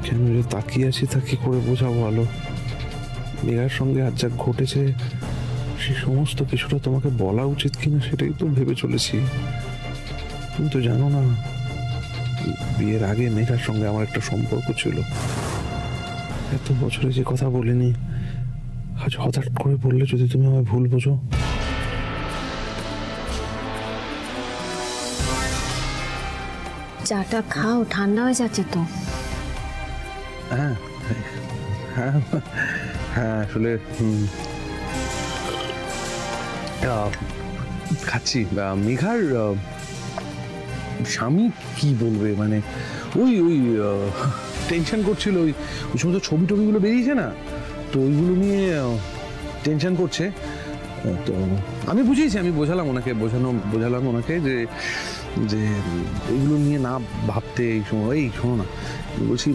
কেন যে তাকিয়ে আছি তা কি করে বোঝাবো ভালো। মেঘার সঙ্গে আজ যা ঘটেছে সে সমস্ত কিছুটা তোমাকে বলা উচিত কিনা সেটাই তো ভেবে চলেছি। কিন্তু জানো না, বিয়ের আগে মেঘার সঙ্গে আমার একটা সম্পর্ক ছিল। এত বছরে যে কথা বলিনি, আজ হঠাৎ করে বললে যদি তুমি আমায় ভুল বোঝো। চাটা খাও, ঠান্ডা হয়ে যাচ্ছে তো। হ্যাঁ হ্যাঁ হ্যাঁ, আসলে খাচ্ছি। মেঘার স্বামী কি বলবে, মানে ওই ওই টেনশন করছিল। ওই ওই সমস্ত ছবি টবিগুলো বেরিয়েছে না, তো ওইগুলো নিয়ে টেনশন করছে। তো আমি বুঝিয়েছি, আমি বোঝালাম ওনাকে যে যে এগুলো নিয়ে না ভাবতে। এই সময় এই শোনো না, বলছি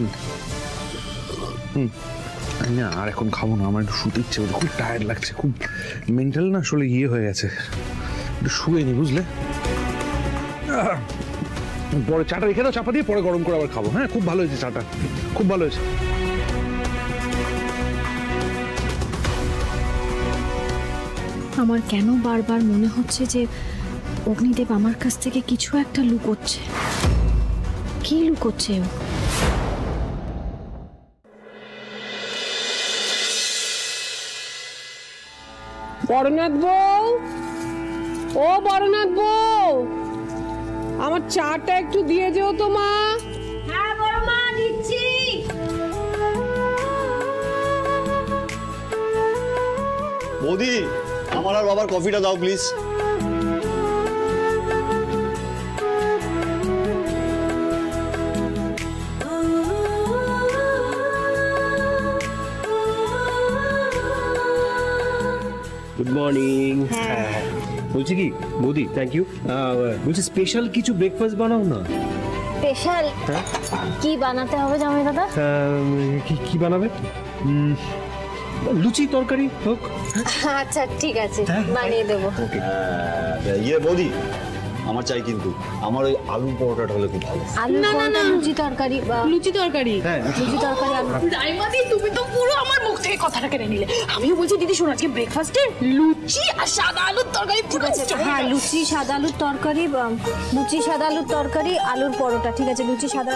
না আর এখন খাবো না, আমার একটু শুতে ইচ্ছে হচ্ছে, খুব টায়ার্ড লাগছে, খুব মেন্টাল না আসলে ইয়ে হয়ে গেছে, একটু শুয়ে নি বুঝলে। পরে চাটা রেখে দাও চাপা দিয়ে, পরে গরম করে আবার খাবো। হ্যাঁ, খুব ভালো হয়েছে চাটা, খুব ভালো হয়েছে। আমার কেন বারবার মনে হচ্ছে যে অগ্নিদেব আমার কাছ থেকে কিছু একটা লুকোচ্ছে। কি লুকোচ্ছে ও? বড়নাথ বউ, ও বড়নাথ বউ, আমার চাটা একটু দিয়ে যেও তো মা। হ্যাঁ বড় মা, দিচ্ছি। বৌদি, আমার আর বাবার কফিটা দাও প্লিজ। Good morning. বলছি কি বৌদি, থ্যাংক ইউ। বলছি স্পেশাল কিছু ব্রেকফাস্ট বানাও না। স্পেশাল কি বানাতে হবে জামাই দাদা? কি বানাবে? লুচি তরকারি হোক। আচ্ছা ঠিক আছে, বানিয়ে দেবো। ইয়ে বৌদি, আমার চাই কিন্তু আমার ওই আলু পরোটাটা হলে খুব ভালো। আলু পরোটা, লুচি তরকারি। লুচি তরকারি, লুচি তরকারি আলু। দাইমাদি, তুমি তো পুরো আমার মুখ থেকে কথাটা কেড়ে নিলে। আমিও বলছি দিদি শোনো, আজকে ব্রেকফাস্টে লুচি আর সাদা আলুর তরকারি। ঠিক আছে, হ্যাঁ লুচি সাদা আলুর তরকারি, লুচি সাদা আলুর তরকারি, আলুর পরোটা। ঠিক আছে, লুচি সাদা।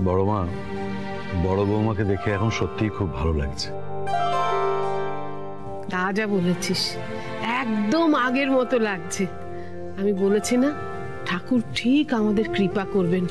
বড় মা, বড় বৌমাকে দেখে এখন সত্যিই খুব ভালো লাগছে। তা যা বলেছিস, একদম আগের মতো লাগছে। আমি বলেছি না, ঠাকুর ঠিক আমাদের কৃপা করবেন।